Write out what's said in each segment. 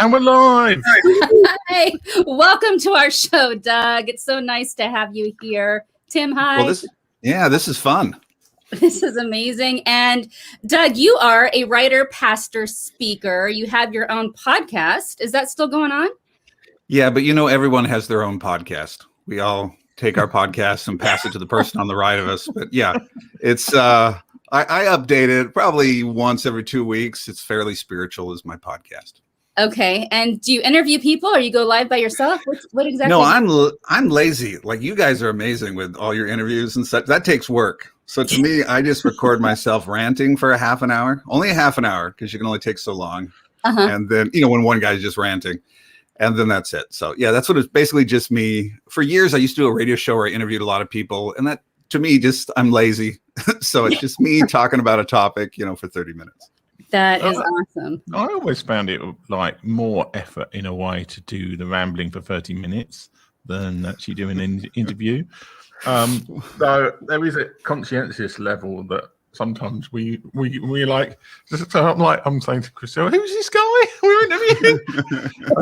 And we're live. Hi, welcome to our show, Doug. It's so nice to have you here. Tim, hi. Well, this is fun. This is amazing. And Doug, you are a writer, pastor, speaker. You have your own podcast. Is that still going on? Yeah, but everyone has their own podcast. We all take our podcast and pass it to the person on the right of us. But yeah, it's I update it probably once every 2 weeks. It's Fairly Spiritual is my podcast. Okay. And do you interview people or you go live by yourself? What exactly? No, I'm lazy. Like, you guys are amazing with all your interviews and such. That takes work. So to me, I just record myself ranting for a half an hour, only a half an hour, because you can only take so long. And then, when one guy's just ranting, and then that's it. So yeah, that's what it's basically just me. For years, I used to do a radio show where I interviewed a lot of people, and that to me, I'm lazy. So it's just me talking about a topic, for 30 minutes. That is awesome. I always found it like more effort in a way to do the rambling for 30 minutes than actually doing an interview. So there is a conscientious level that sometimes we like. So I'm saying to Chriselle, "Who's this guy we're interviewing?"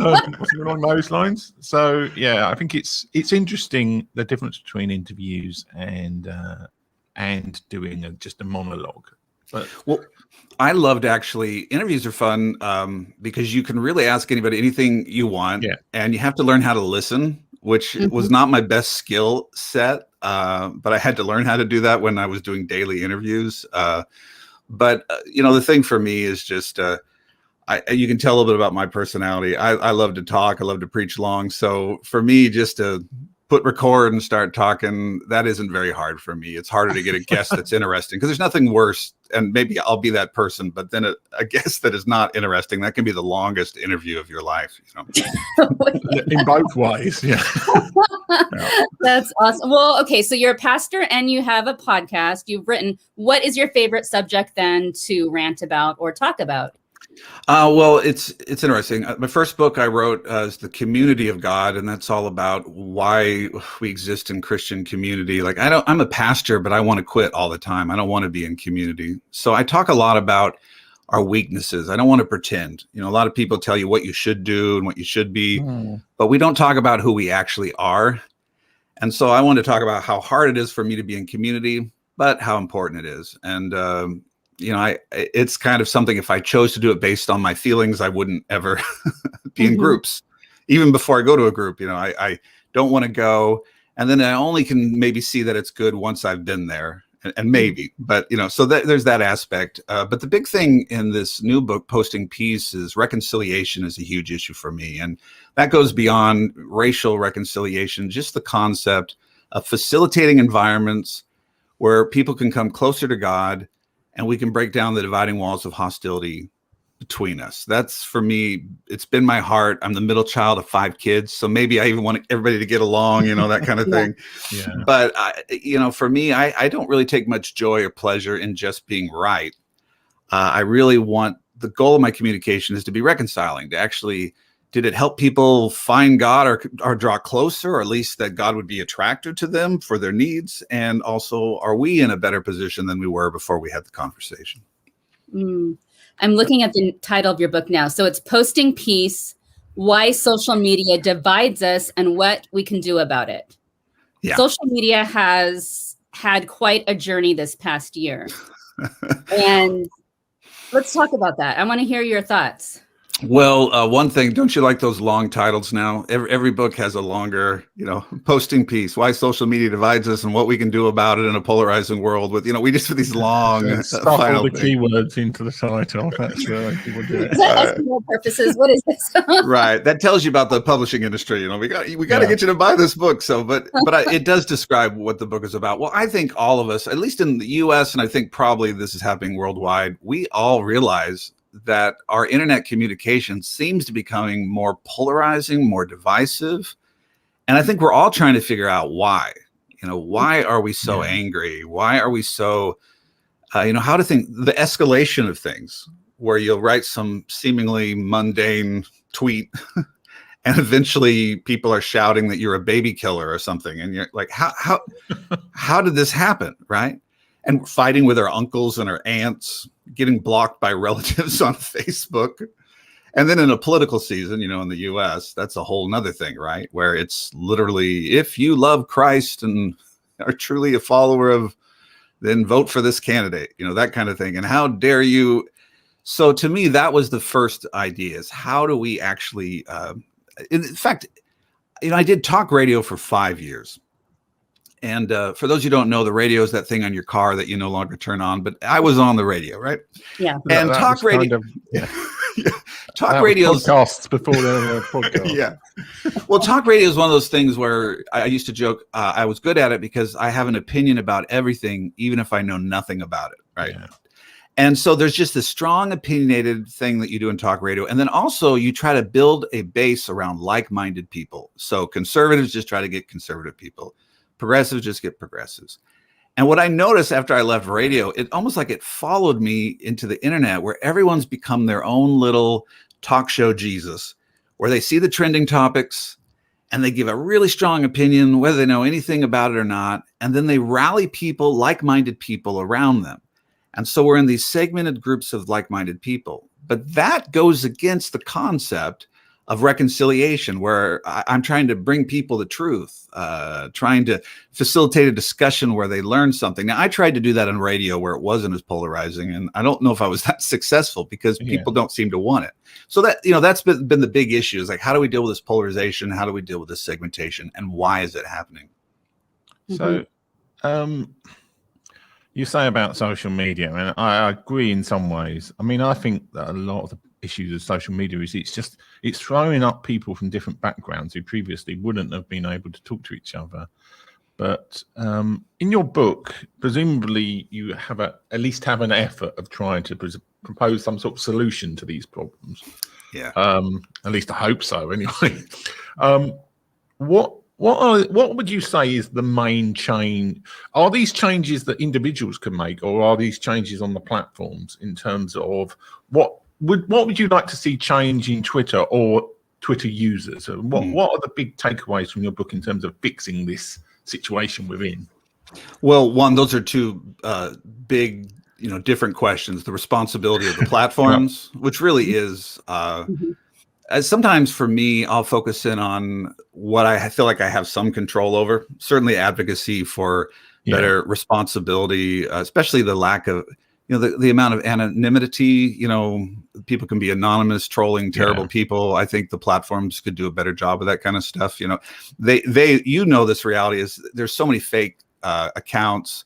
Something along those lines. So yeah, I think it's interesting, the difference between interviews and doing just a monologue. Well, I loved interviews are fun because you can really ask anybody anything you want, and you have to learn how to listen, which was not my best skill set, but I had to learn how to do that when I was doing daily interviews. But the thing for me is just you can tell a little bit about my personality. I love to talk. I love to preach long. So for me, just to put record and start talking, that isn't very hard for me. It's harder to get a guest that's interesting, because there's nothing worse, and maybe I'll be that person, but then a guest that is not interesting, that can be the longest interview of your life. In both ways. Yeah. That's awesome. Well, okay, so you're a pastor and you have a podcast you've written. What is your favorite subject then to rant about or talk about? Well, it's interesting. My first book I wrote is The Community of God, and that's all about why we exist in Christian community. Like, I'm a pastor, but I want to quit all the time. I don't want to be in community. So I talk a lot about our weaknesses. I don't want to pretend. A lot of people tell you what you should do and what you should be, but we don't talk about who we actually are. And so I want to talk about how hard it is for me to be in community, but how important it is. And it's kind of something, if I chose to do it based on my feelings, I wouldn't ever be in groups. Even before I go to a group, I don't want to go. And then I only can maybe see that it's good once I've been there, and maybe, but so there's that aspect. But the big thing in this new book, Posting Peace, is reconciliation is a huge issue for me. And that goes beyond racial reconciliation, just the concept of facilitating environments where people can come closer to God, and we can break down the dividing walls of hostility between us. That's, for me, it's been my heart. I'm the middle child of 5 kids, so maybe I even want everybody to get along, that kind of thing. Yeah. But, for me, I don't really take much joy or pleasure in just being right. I really want, the goal of my communication is to be reconciling, to actually, did it help people find God or draw closer, or at least that God would be attractive to them for their needs? And also, are we in a better position than we were before we had the conversation? I'm looking at the title of your book now. So it's Posting Peace, Why Social Media Divides Us and What We Can Do About It. Yeah. Social media has had quite a journey this past year. And let's talk about that. I want to hear your thoughts. Well, one thing, don't you like those long titles now? Every book has a longer, Posting Peace, Why Social Media Divides Us and What We Can Do About It in a Polarizing World. With, we just put these long stuff all the keywords into the title. That's where people do it. Is that SEO purposes? What is this? Right. That tells you about the publishing industry. We got to get you to buy this book. So, but it does describe what the book is about. Well, I think all of us, at least in the U.S., and I think probably this is happening worldwide, we all realize that our internet communication seems to be becoming more polarizing, more divisive. And I think we're all trying to figure out why. Why are we so angry? Why are we so, how to think, the escalation of things, where you'll write some seemingly mundane tweet and eventually people are shouting that you're a baby killer or something. And you're like, how did this happen? Right. And fighting with our uncles and our aunts, getting blocked by relatives on Facebook. And then in a political season, in the US, that's a whole nother thing, right? Where it's literally, if you love Christ and are truly a follower of, then vote for this candidate, that kind of thing. And how dare you? So to me, that was the first idea, is how do we actually, in fact, I did talk radio for 5 years. And for those who don't know, the radio is that thing on your car that you no longer turn on, but I was on the radio, right? Yeah. And talk radio. Talk radio podcasts before there were podcasts. Yeah. Well, talk radio is one of those things where I used to joke I was good at it because I have an opinion about everything, even if I know nothing about it. Right. Yeah. And so there's just this strong opinionated thing that you do in talk radio. And then also you try to build a base around like-minded people. So conservatives just try to get conservative people. Progressives just get progressives. And what I noticed after I left radio, it almost like it followed me into the internet, where everyone's become their own little talk show Jesus, where they see the trending topics and they give a really strong opinion, whether they know anything about it or not. And then they rally people, like-minded people around them. And so we're in these segmented groups of like-minded people. But that goes against the concept of reconciliation, where I'm trying to bring people the truth, trying to facilitate a discussion where they learn something. Now, I tried to do that on radio where it wasn't as polarizing, and I don't know if I was that successful because people don't seem to want it. So that, that's been the big issue, is like, how do we deal with this polarization? How do we deal with this segmentation? And why is it happening? So, you say about social media, and I agree in some ways. I mean, I think that a lot of the issues of social media is it's throwing up people from different backgrounds who previously wouldn't have been able to talk to each other. But in your book, presumably you have at least have an effort of trying to propose some sort of solution to these problems. Yeah. At least I hope so. Anyway, what would you say is the main change? Are these changes that individuals can make, or are these changes on the platforms in terms of what would you like to see change in Twitter or Twitter users? What are the big takeaways from your book in terms of fixing this situation within? Well, one, those are two big, different questions. The responsibility of the platforms, which really is, sometimes for me, I'll focus in on what I feel like I have some control over. Certainly advocacy for better responsibility, especially the lack of, the amount of anonymity. People can be anonymous, trolling terrible people. I think the platforms could do a better job of that kind of stuff. This reality is there's so many fake accounts,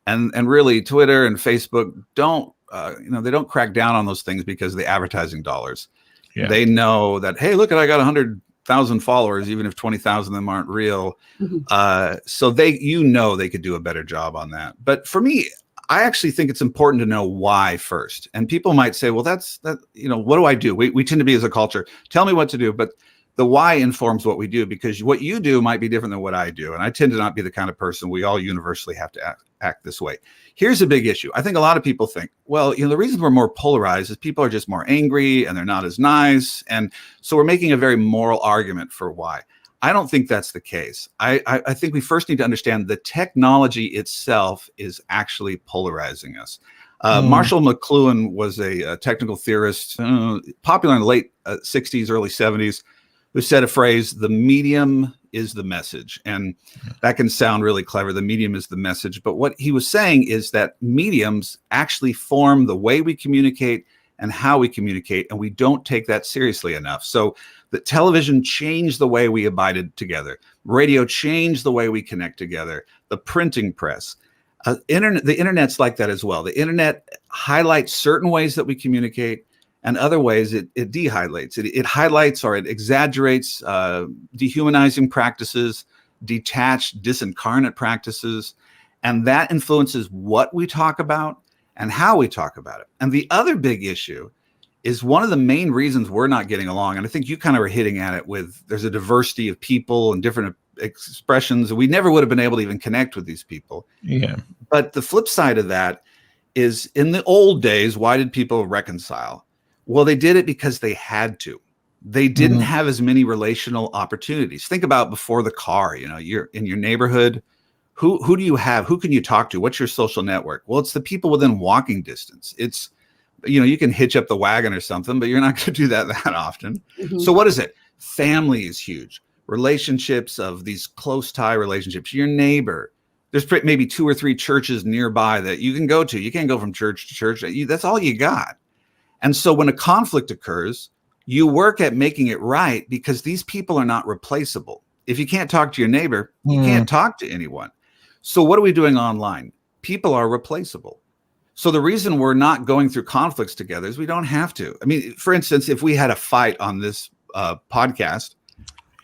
and really Twitter and Facebook don't, they don't crack down on those things because of the advertising dollars. Yeah. They know that, hey, look, I got 100,000 followers, even if 20,000 of them aren't real. So they could do a better job on that. But for me, I actually think it's important to know why first. And people might say, well, what do I do? We tend to be, as a culture, tell me what to do. But the why informs what we do, because what you do might be different than what I do. And I tend to not be the kind of person we all universally have to act this way. Here's a big issue. I think a lot of people think, well, the reason we're more polarized is people are just more angry and they're not as nice. And so we're making a very moral argument for why. I don't think that's the case. I think we first need to understand the technology itself is actually polarizing us. Marshall McLuhan was a technical theorist, popular in the late 60s, early 70s, who said a phrase, the medium is the message. And that can sound really clever. The medium is the message. But what he was saying is that mediums actually form the way we communicate and how we communicate, and we don't take that seriously enough. So the television changed the way we abided together. Radio changed the way we connect together. The printing press. The internet's like that as well. The internet highlights certain ways that we communicate, and other ways it dehighlights. It highlights or it exaggerates dehumanizing practices, detached, disincarnate practices, and that influences what we talk about and how we talk about it. And the other big issue is one of the main reasons we're not getting along, and I think you kind of were hitting at it with, there's a diversity of people and different expressions. We never would have been able to even connect with these people. Yeah. But the flip side of that is, in the old days, why did people reconcile? Well, they did it because they had to. They didn't have as many relational opportunities. Think about before the car, you're in your neighborhood. Who do you have? Who can you talk to? What's your social network? Well, it's the people within walking distance. It's You can hitch up the wagon or something, but you're not going to do that often. Mm-hmm. So what is it? Family is huge. Relationships of these close tie relationships, your neighbor. There's maybe 2 or 3 churches nearby that you can go to. You can't go from church to church. That's all you got. And so when a conflict occurs, you work at making it right, because these people are not replaceable. If you can't talk to your neighbor, you can't talk to anyone. So what are we doing online? People are replaceable. So the reason we're not going through conflicts together is we don't have to. I mean, for instance, if we had a fight on this podcast,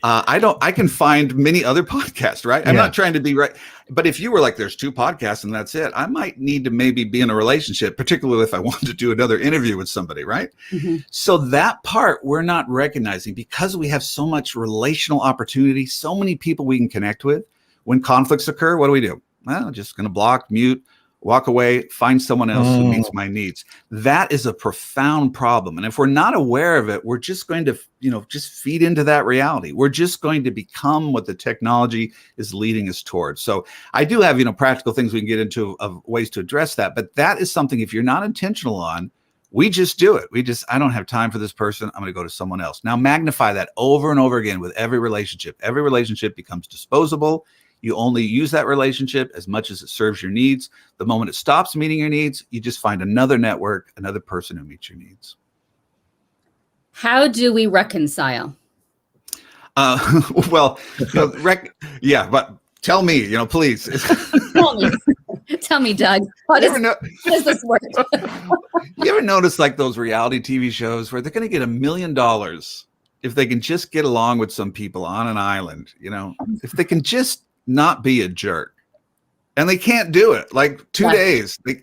I can find many other podcasts, right? I'm not trying to be right. But if you were like, there's 2 podcasts and that's it, I might need to maybe be in a relationship, particularly if I wanted to do another interview with somebody, right? Mm-hmm. So that part we're not recognizing, because we have so much relational opportunity, so many people we can connect with. When conflicts occur, what do? Well, just going to block, mute, walk away, find someone else who meets my needs. That is a profound problem. And if we're not aware of it, we're just going to, just feed into that reality. We're just going to become what the technology is leading us towards. So I do have, practical things we can get into of ways to address that. But that is something, if you're not intentional on, we just do it. I don't have time for this person. I'm going to go to someone else. Now magnify that over and over again with every relationship. Every relationship becomes disposable. You only use that relationship as much as it serves your needs. The moment it stops meeting your needs, you just find another network, another person who meets your needs. How do we reconcile? Well, but tell me, please. Tell me, Doug. How does this work? You ever notice like those reality TV shows where they're going to get $1 million if they can just get along with some people on an island? If they can just not be a jerk, and they can't do it. Like 2 days, they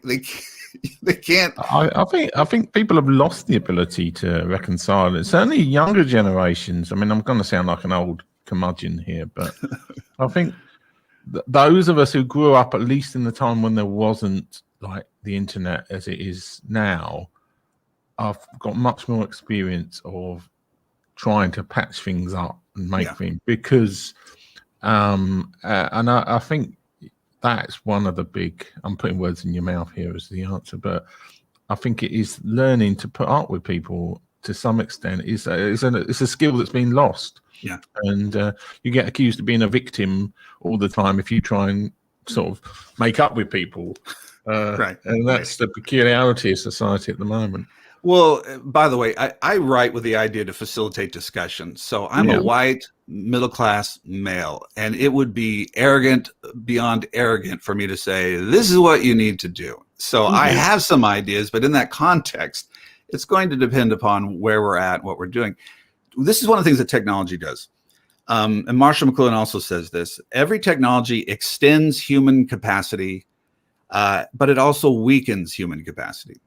can't. I think people have lost the ability to reconcile it. Certainly younger generations. I mean, I'm going to sound like an old curmudgeon here, but I think those of us who grew up at least in the time when there wasn't like the internet as it is now, I've got much more experience of trying to patch things up and make things, because and I think that's one of the big, I'm putting words in your mouth here as the answer, but I think it is learning to put up with people to some extent. It's a skill that's been lost. Yeah. And you get accused of being a victim all the time if you try and sort of make up with people. Right. And that's the peculiarity of society at the moment. Well, by the way, I write with the idea to facilitate discussion. So I'm a white, middle-class male, and it would be beyond arrogant for me to say, this is what you need to do. So I have some ideas, but in that context, it's going to depend upon where we're at, what we're doing. This is one of the things that technology does. And Marshall McLuhan also says this. Every technology extends human capacity, but it also weakens human capacity.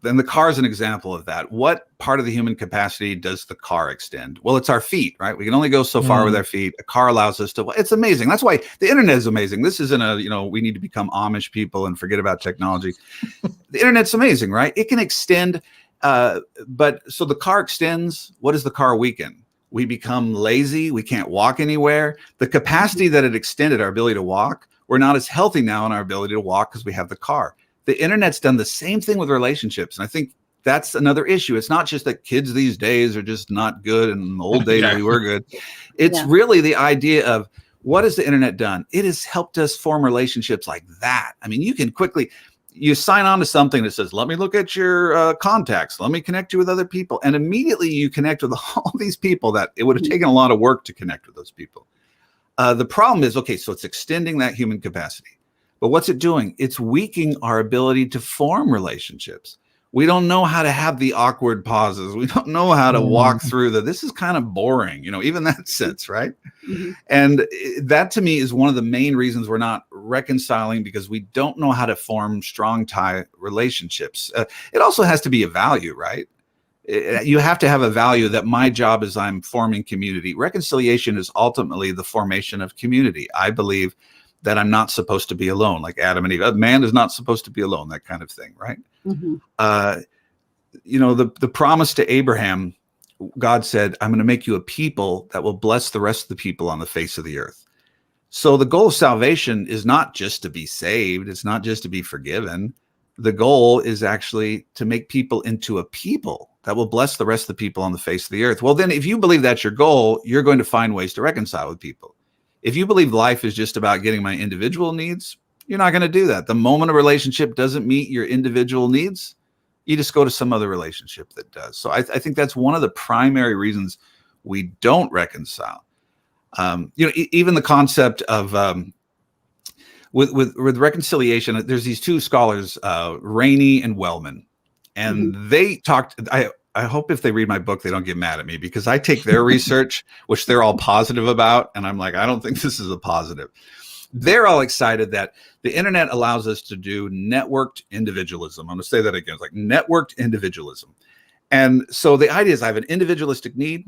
Then the car is an example of that. What part of the human capacity does the car extend? Well, it's our feet, right? We can only go so far with our feet. A car allows us to. It's amazing. That's why the internet is amazing. This isn't we need to become Amish people and forget about technology. The internet's amazing, right? It can extend. But so the car extends. What does the car weaken? We become lazy. We can't walk anywhere. The capacity that it extended, our ability to walk, we're not as healthy now in our ability to walk because we have the car. The internet's done the same thing with relationships. And I think that's another issue. It's not just that kids these days are just not good, and in the old days we were good. It's really the idea of, what has the internet done? It has helped us form relationships like that. I mean, you can quickly, you sign on to something that says, let me look at your contacts. Let me connect you with other people. And immediately you connect with all these people that it would have taken a lot of work to connect with those people. The problem is, so it's extending that human capacity. But what's it doing? It's weakening our ability to form relationships. We don't know how to have the awkward pauses. We don't know how to walk through this is kind of boring, even that sense, right? And that to me is one of the main reasons we're not reconciling, because we don't know how to form strong tie relationships. It also has to be a value, right? You have to have a value that my job is I'm forming community. Reconciliation is ultimately the formation of community. I believe that I'm not supposed to be alone, like Adam and Eve. A man is not supposed to be alone, that kind of thing, right? The promise to Abraham, God said, I'm going to make you a people that will bless the rest of the people on the face of the earth. So the goal of salvation is not just to be saved. It's not just to be forgiven. The goal is actually to make people into a people that will bless the rest of the people on the face of the earth. Well, then if you believe that's your goal, you're going to find ways to reconcile with people. If you believe life is just about getting my individual needs, you're not going to do that. The moment a relationship doesn't meet your individual needs, you just go to some other relationship that does. So I think that's one of the primary reasons we don't reconcile. Even the concept of with reconciliation, there's these two scholars, Rainey and Wellman, and they talked. I hope if they read my book, they don't get mad at me, because I take their research, which they're all positive about, and I'm like, I don't think this is a positive. They're all excited that the internet allows us to do networked individualism. I'm going to say that again. It's like networked individualism. And so the idea is I have an individualistic need,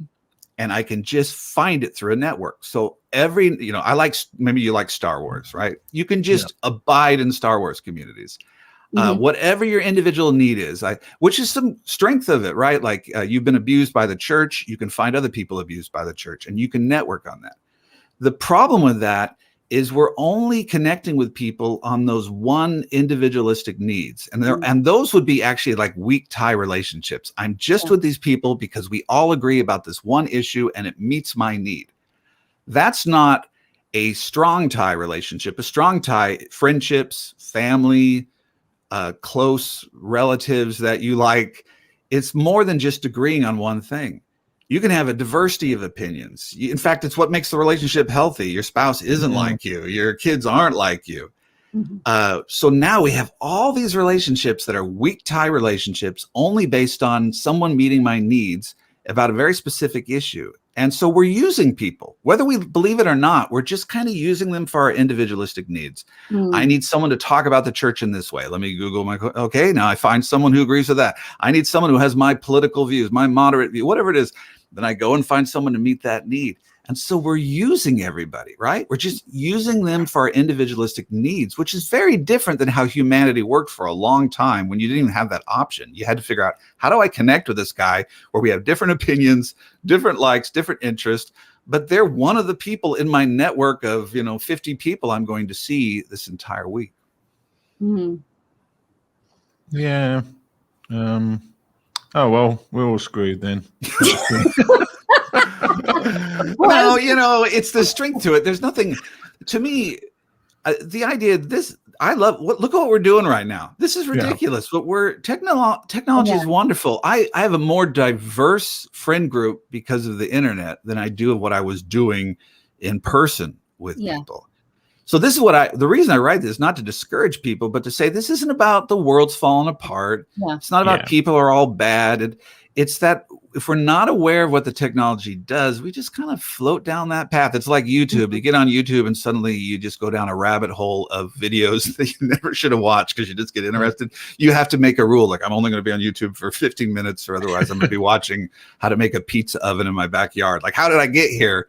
and I can just find it through a network. So maybe you like Star Wars, right? You can just abide in Star Wars communities. Whatever your individual need is, which is some strength of it, right? Like you've been abused by the church, you can find other people abused by the church, and you can network on that. The problem with that is we're only connecting with people on those one individualistic needs. And those would be actually like weak tie relationships. I'm just with these people because we all agree about this one issue and it meets my need. That's not a strong tie relationship. A strong tie, friendships, family, close relatives that you like, it's more than just agreeing on one thing. You can have a diversity of opinions. In fact, it's what makes the relationship healthy. Your spouse isn't like you. Your kids aren't like you. So now we have all these relationships that are weak tie relationships only based on someone meeting my needs about a very specific issue. And so we're using people, whether we believe it or not, we're just kind of using them for our individualistic needs. I need someone to talk about the church in this way. Let me Google okay, now I find someone who agrees with that. I need someone who has my political views, my moderate view, whatever it is. Then I go and find someone to meet that need. And so we're using everybody, right? We're just using them for our individualistic needs, which is very different than how humanity worked for a long time when you didn't even have that option. You had to figure out, how do I connect with this guy where we have different opinions, different likes, different interests, but they're one of the people in my network of, 50 people I'm going to see this entire week. Yeah. Oh, well, we're all screwed then. Well, it's the strength to it. There's nothing, to me, the idea of this, look at what we're doing right now. This is ridiculous, but technology is wonderful. I have a more diverse friend group because of the internet than I do of what I was doing in person with people. So this is the reason I write this is not to discourage people, but to say this isn't about the world's falling apart. It's not about people are all bad. It's that if we're not aware of what the technology does, we just kind of float down that path. It's like YouTube. You get on YouTube and suddenly you just go down a rabbit hole of videos that you never should have watched because you just get interested. You have to make a rule. Like, I'm only going to be on YouTube for 15 minutes or otherwise I'm going to be watching how to make a pizza oven in my backyard. Like, how did I get here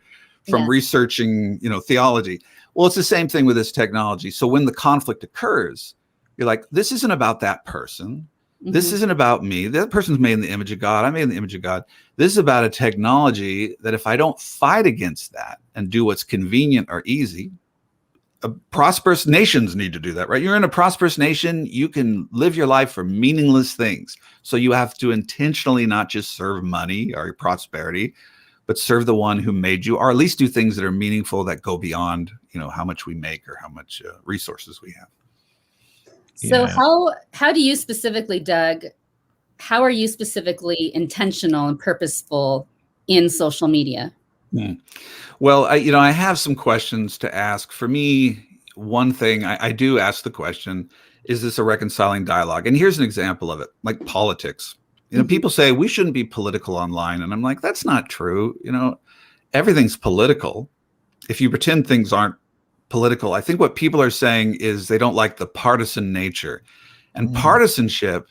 from researching, theology? Well, it's the same thing with this technology. So when the conflict occurs, you're like, this isn't about that person. This isn't about me. That person's made in the image of God. I'm made in the image of God. This is about a technology that if I don't fight against that and do what's convenient or easy, prosperous nations need to do that, right? You're in a prosperous nation. You can live your life for meaningless things. So you have to intentionally not just serve money or prosperity, but serve the one who made you, or at least do things that are meaningful that go beyond, how much we make or how much resources we have. So how do you specifically, Doug, how are you specifically intentional and purposeful in social media? Well, I have some questions to ask. For me, one thing I do ask the question, is this a reconciling dialogue? And here's an example of it, like politics. People say we shouldn't be political online. And I'm like, that's not true. Everything's political. If you pretend things aren't political, I think what people are saying is they don't like the partisan nature. And partisanship,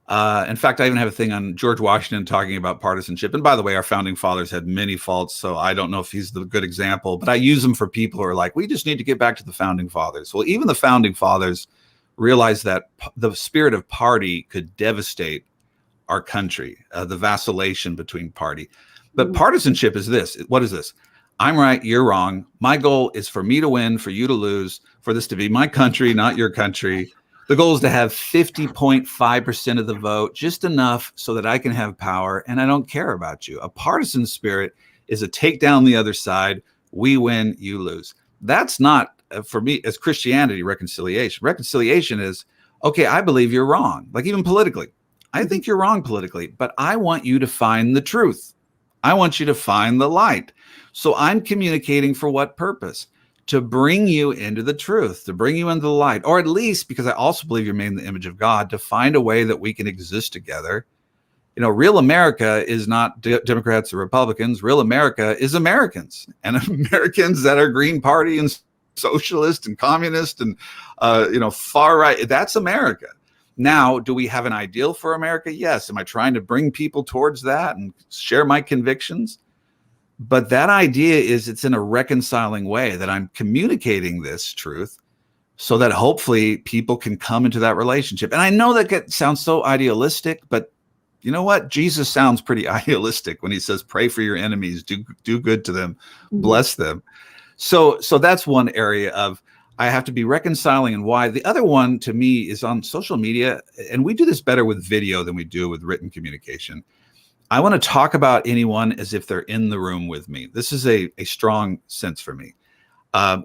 in fact, I even have a thing on George Washington talking about partisanship. And by the way, our founding fathers had many faults, so I don't know if he's the good example, but I use him for people who are like, we just need to get back to the founding fathers. Well, even the founding fathers realized that the spirit of party could devastate our country, the vacillation between party. But partisanship is this. What is this? I'm right, you're wrong. My goal is for me to win, for you to lose, for this to be my country, not your country. The goal is to have 50.5% of the vote, just enough so that I can have power and I don't care about you. A partisan spirit is a take down the other side. We win, you lose. That's not, for me, as Christianity, reconciliation. Reconciliation is, okay, I believe you're wrong. Like even politically, I think you're wrong politically, but I want you to find the truth. I want you to find the light. So I'm communicating for what purpose? To bring you into the truth, to bring you into the light, or at least, because I also believe you're made in the image of God, to find a way that we can exist together. You know, real America is not Democrats or Republicans. Real America is Americans, and Americans that are Green Party and socialist and communist and, far right. That's America. Now, do we have an ideal for America? Yes. Am I trying to bring people towards that and share my convictions? But that idea is it's in a reconciling way that I'm communicating this truth so that hopefully people can come into that relationship. And I know that sounds so idealistic, but you know what? Jesus sounds pretty idealistic when he says, pray for your enemies, do good to them, bless them. So that's one area of I have to be reconciling and why. The other one to me is on social media. And we do this better with video than we do with written communication. I want to talk about anyone as if they're in the room with me. This is a strong sense for me.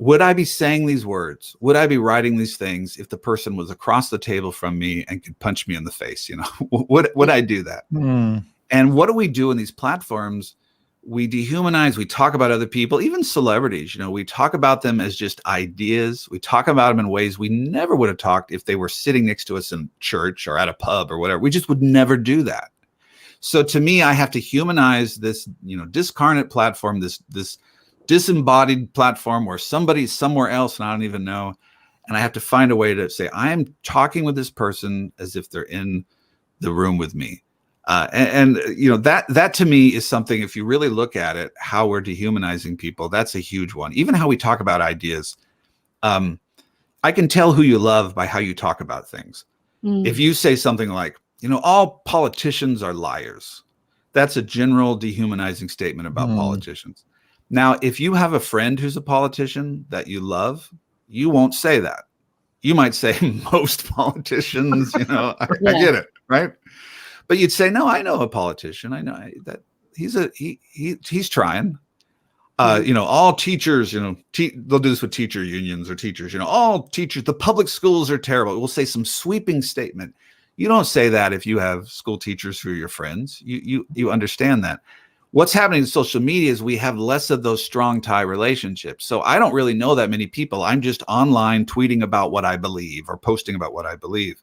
Would I be saying these words? Would I be writing these things if the person was across the table from me and could punch me in the face? You know, would I do that? And what do we do in these platforms? We dehumanize, we talk about other people, even celebrities. You know, we talk about them as just ideas. We talk about them in ways we never would have talked if they were sitting next to us in church or at a pub or whatever. We just would never do that. So to me, I have to humanize this, discarnate platform, this disembodied platform where somebody's somewhere else and I don't even know. And I have to find a way to say, I am talking with this person as if they're in the room with me. That to me is something, if you really look at it, how we're dehumanizing people, that's a huge one. Even how we talk about ideas. I can tell who you love by how you talk about things. If you say something like, all politicians are liars. That's a general dehumanizing statement about politicians. Now, if you have a friend who's a politician that you love, you won't say that. You might say most politicians, I get it, right? But you'd say, no, I know a politician. I know that he's trying. All teachers, they'll do this with teacher unions or teachers, all teachers, the public schools are terrible. We'll say some sweeping statement. You don't say that if you have school teachers who are your friends. You understand that. What's happening in social media is we have less of those strong tie relationships. So I don't really know that many people. I'm just online tweeting about what I believe or posting about what I believe.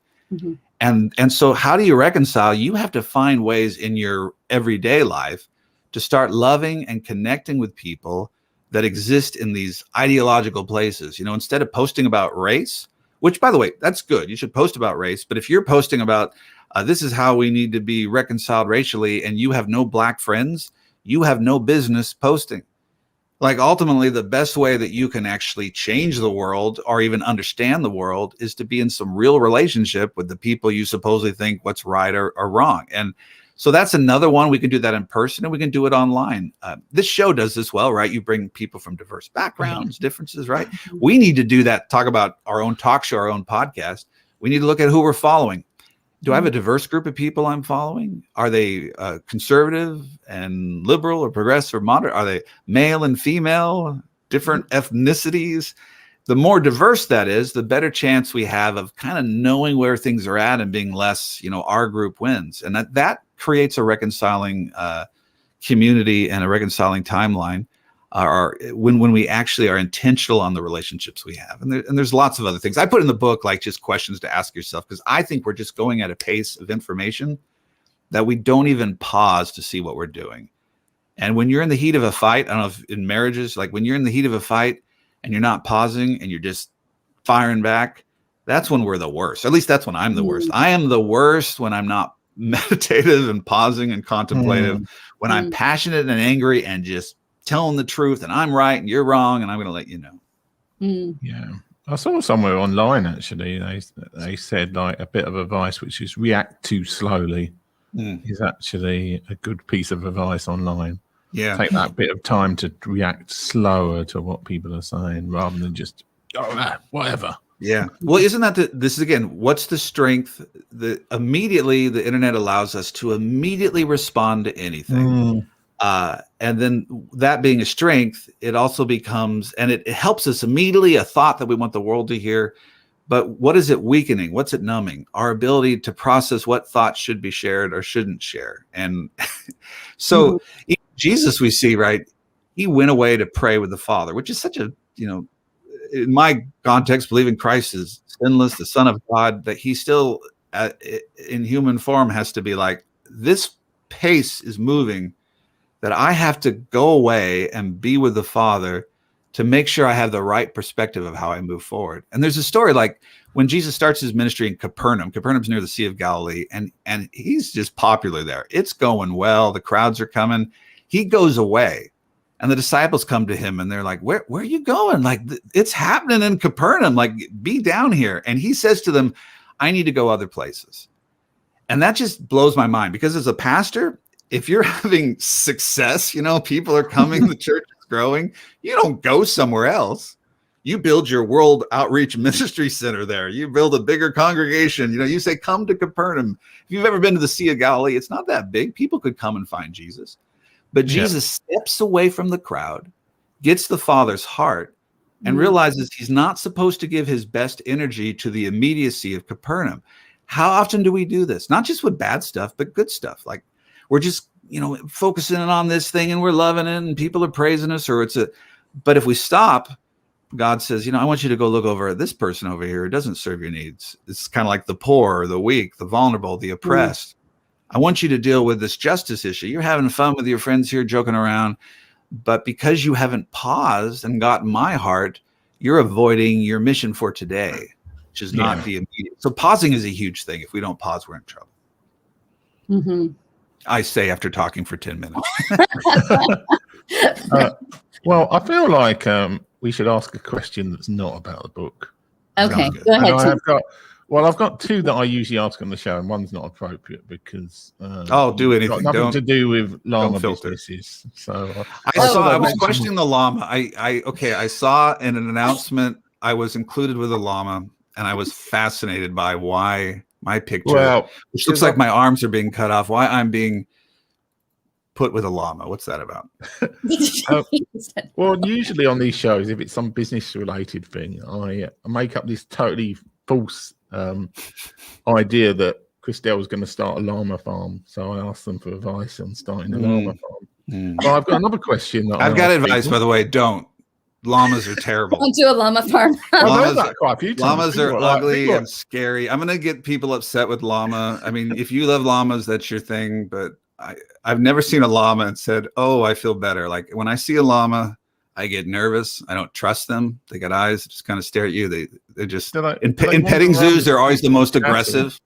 And so how do you reconcile? You have to find ways in your everyday life to start loving and connecting with people that exist in these ideological places. Instead of posting about race, which, by the way, that's good. You should post about race. But if you're posting about this is how we need to be reconciled racially and you have no Black friends, you have no business posting. Like ultimately, the best way that you can actually change the world or even understand the world is to be in some real relationship with the people you supposedly think what's right or wrong. And so that's another one. We can do that in person and we can do it online. This show does this well, right? You bring people from diverse backgrounds, differences, right? We need to do that. Talk about our own talk show, our own podcast. We need to look at who we're following. Do I have a diverse group of people I'm following? Are they conservative and liberal or progressive or moderate? Are they male and female, different ethnicities? The more diverse that is, the better chance we have of kind of knowing where things are at and being less, our group wins. And that creates a reconciling community and a reconciling timeline when we actually are intentional on the relationships we have. And there's lots of other things. I put in the book, like just questions to ask yourself, because I think we're just going at a pace of information that we don't even pause to see what we're doing. And when you're in the heat of a fight, I don't know if in marriages, like when you're in the heat of a fight and you're not pausing and you're just firing back, that's when we're the worst. At least that's when I'm the worst. I am the worst when I'm not meditative and pausing and contemplative, when I'm passionate and angry and just telling the truth and I'm right and you're wrong and I'm going to let you know. Yeah. I saw somewhere online, actually, they said like a bit of advice, which is react too slowly is actually a good piece of advice online. Yeah. Take that bit of time to react slower to what people are saying rather than just, whatever. Yeah. Well, isn't that this is again, what's the strength that immediately the internet allows us to immediately respond to anything. And then that being a strength, it also becomes, and it helps us immediately, a thought that we want the world to hear. But what is it weakening? What's it numbing? Our ability to process what thoughts should be shared or shouldn't share. And so Jesus, we see, right? He went away to pray with the Father, which is such a, in my context, believing Christ is sinless, the Son of God, that he still in human form has to be like, this pace is moving, that I have to go away and be with the Father to make sure I have the right perspective of how I move forward. And there's a story like when Jesus starts his ministry in Capernaum. Capernaum's near the Sea of Galilee, and he's just popular there. It's going well. The crowds are coming. He goes away. And the disciples come to him and they're like, where are you going? Like, it's happening in Capernaum. Like, be down here. And he says to them, I need to go other places. And that just blows my mind, because as a pastor, if you're having success, people are coming, the church is growing, you don't go somewhere else. You build your world outreach ministry center there. You build a bigger congregation. You say, come to Capernaum. If you've ever been to the Sea of Galilee, it's not that big. People could come and find Jesus. But Jesus steps away from the crowd, gets the Father's heart, and realizes he's not supposed to give his best energy to the immediacy of Capernaum. How often do we do this? Not just with bad stuff, but good stuff. Like, we're just, focusing on this thing and we're loving it and people are praising us, but if we stop, God says, I want you to go look over at this person over here who doesn't serve your needs. It's kind of like the poor, the weak, the vulnerable, the oppressed. I want you to deal with this justice issue. You're having fun with your friends here, joking around, but because you haven't paused and gotten my heart, you're avoiding your mission for today, which is not the immediate. So pausing is a huge thing. If we don't pause, we're in trouble. I say after talking for 10 minutes. Well, I feel like we should ask a question that's not about the book. Okay, go ahead. I've got two that I usually ask on the show, and one's not appropriate because do anything. Got nothing don't, to do with llama filter. businesses. So I was questioning the llama. I saw in an announcement I was included with a llama, and I was fascinated by why my picture, which looks like my arms are being cut off, why I'm being put with a llama. What's that about? Well, usually on these shows, if it's some business related thing, I make up this totally false idea that Christelle's going to start a llama farm. So I asked them for advice on starting a llama farm. But I've got another question. I've got advice, by the way. Don't. Llamas are terrible. Don't do a llama farm. Llamas are ugly and scary. I'm going to get people upset with llama. I mean, if you love llamas, that's your thing. But I've never seen a llama and said, oh, I feel better. Like when I see a llama, I get nervous. I don't trust them. They got eyes that just kind of stare at you. They're just in petting zoos. They're always the most aggressive.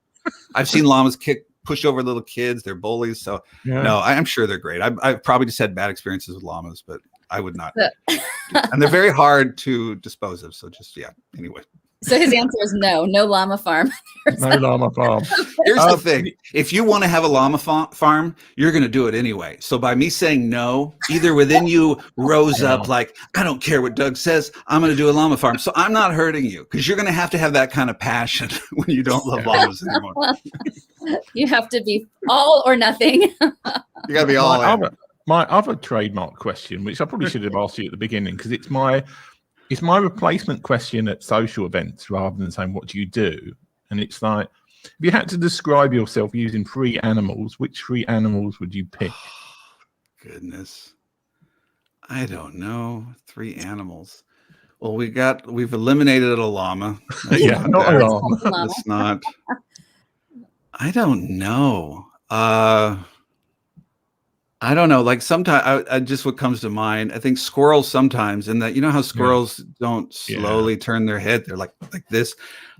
I've seen llamas push over little kids. They're bullies. So no, I'm sure they're great. I've probably just had bad experiences with llamas, but I would not. And they're very hard to dispose of. So just, anyway. So his answer is no llama farm. No llama farm. Here's the thing. If you want to have a llama farm, you're going to do it anyway. So by me saying no, either within you rose up like, I don't care what Doug says, I'm going to do a llama farm. So I'm not hurting you, because you're going to have that kind of passion when you don't love llamas anymore. You have to be all or nothing. You got to be all in. My other trademark question, which I probably should have asked you at the beginning, because it's my replacement question at social events rather than saying, what do you do? And it's like, if you had to describe yourself using 3 animals, which 3 animals would you pick? Goodness. I don't know. 3 animals. Well, we've eliminated a llama. Not a llama. That's not. I don't know. I don't know. Like sometimes, I just what comes to mind. I think squirrels sometimes, and that how squirrels don't slowly turn their head. They're like this.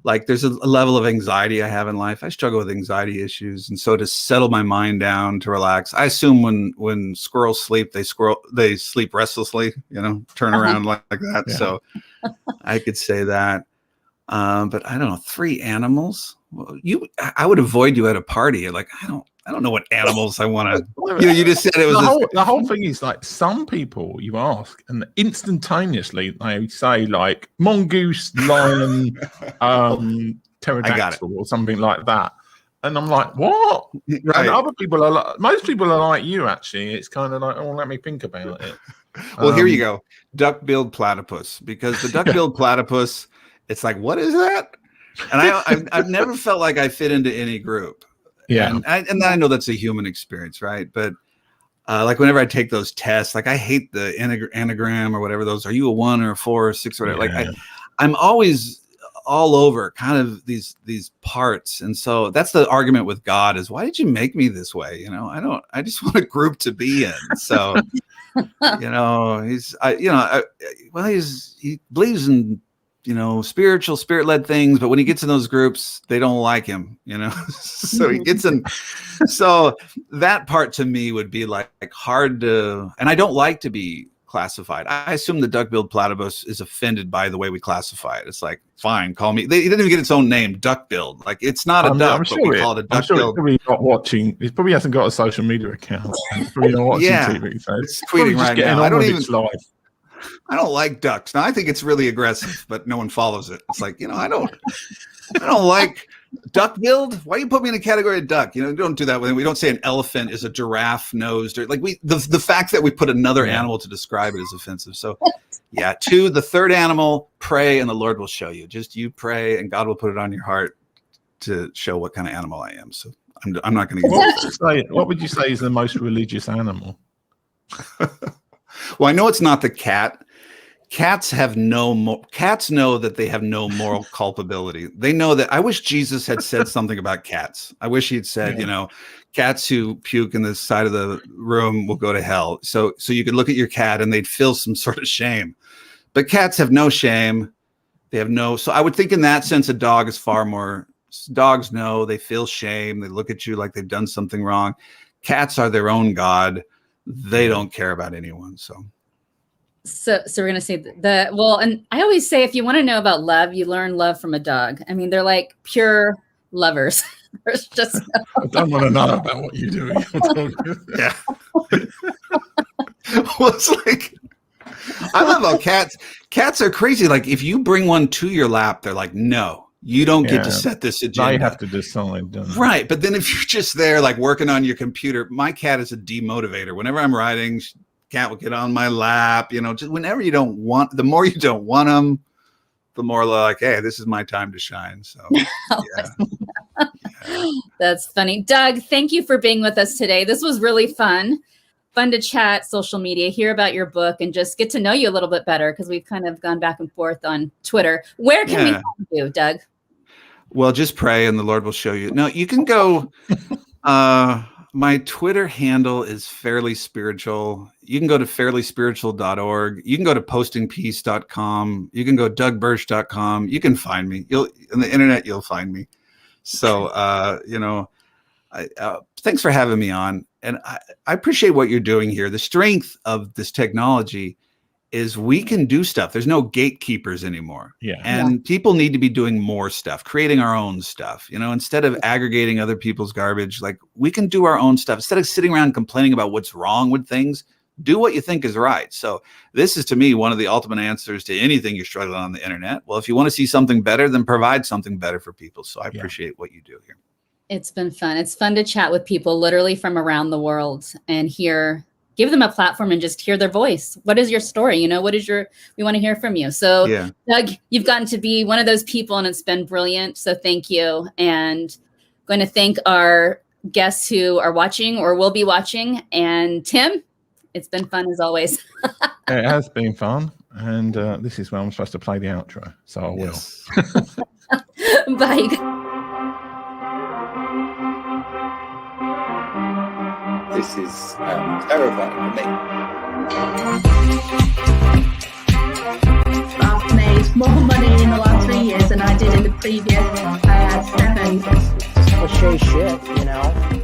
Like there's a level of anxiety I have in life. I struggle with anxiety issues, and so to settle my mind down, to relax. I assume when squirrels sleep, they sleep restlessly. Turn around like that. Yeah. So I could say that. But I don't know. 3 animals. Well, I would avoid you at a party. Like I don't know what animals I want to. You just said it was the whole thing is like some people you ask and instantaneously they say like mongoose, lion, pterodactyl or something like that, and I'm like, what? Right. And other people are like, most people are like you. Actually, it's kind of like, oh, let me think about it. Well, here you go, duck-billed platypus, because the duck-billed platypus, it's like, what is that? And I've never felt like I fit into any group. Yeah, and I know that's a human experience, right? But like whenever I take those tests, like I hate the anagram or whatever those. Are you a 1 or a 4 or 6 or whatever? Yeah. Like I'm always all over kind of these parts, and so that's the argument with God: is why did you make me this way? You know, I just want a group to be in. So you know, he believes in, you know, spirit-led things, but when he gets in those groups, they don't like him, you know. So he gets in. So that part to me would be like hard to, and I don't like to be classified. I assume the duck-billed platypus is offended by the way we classify it. It's like, fine, call me. It doesn't even get its own name, duck-billed. Like it's not a duck, but we call it a duck-billed. I'm sure it's not watching. It probably hasn't got a social media account. It's probably not watching TV. So it's tweeting right now. I don't even. I don't like ducks. Now I think it's really aggressive, but no one follows it. It's like, you know, I don't like duck-billed. Why you put me in a category of duck? You know, don't do that. We don't say an elephant is a giraffe nosed, or like the fact that we put another animal to describe it is offensive. So yeah, 2, the third animal, pray and the Lord will show you. Just you pray and God will put it on your heart to show what kind of animal I am. So I'm not going to. What would you say is the most religious animal? Well, I know it's not the cat. Cats have cats know that they have no moral culpability. They know that. I wish Jesus had said something about cats. I wish he'd said, you know, cats who puke in the side of the room will go to hell. So you could look at your cat and they'd feel some sort of shame. But cats have no shame. They have no. So I would think in that sense, a dog is far more. Dogs know, they feel shame. They look at you like they've done something wrong. Cats are their own God. They don't care about anyone. So we're going to say and I always say, if you want to know about love, you learn love from a dog. I mean, they're like pure lovers. There's just I don't want to know about what you're doing. Yeah. Well, it's like, I love how cats are crazy. Like if you bring one to your lap, they're like, no. You don't get to set this agenda. I have to decide. Right. But then if you're just there like working on your computer, my cat is a demotivator. Whenever I'm writing, cat will get on my lap, you know, just whenever you don't want, the more you don't want them, the more like, hey, this is my time to shine. So yeah. That's funny. Doug, thank you for being with us today. This was really fun to chat social media, hear about your book, and just get to know you a little bit better, because we've kind of gone back and forth on Twitter. Where can we find you, Doug? Well, just pray and the Lord will show you. No, you can go. My Twitter handle is Fairly Spiritual. You can go to fairlyspiritual.org. You can go to postingpeace.com. You can go dougbursch.com. You can find me. On the internet, you'll find me. So, thanks for having me on. And I appreciate what you're doing here. The strength of this technology is we can do stuff. There's no gatekeepers anymore. Yeah. And people need to be doing more stuff, creating our own stuff. You know, instead of aggregating other people's garbage, like we can do our own stuff. Instead of sitting around complaining about what's wrong with things, do what you think is right. So this is, to me, one of the ultimate answers to anything you're struggling on the internet. Well, if you want to see something better, then provide something better for people. So I appreciate what you do here. It's been fun. It's fun to chat with people literally from around the world and give them a platform and just hear their voice. What is your story? You know, we want to hear from you. So Doug, you've gotten to be one of those people and it's been brilliant. So thank you. And I'm going to thank our guests who are watching or will be watching. And Tim, it's been fun as always. It has been fun. And this is where I'm supposed to play the outro. So I will. Bye. This is terrifying for me. I've made more money in the last 3 years than I did in the previous 7. It's just cliche shit, you know?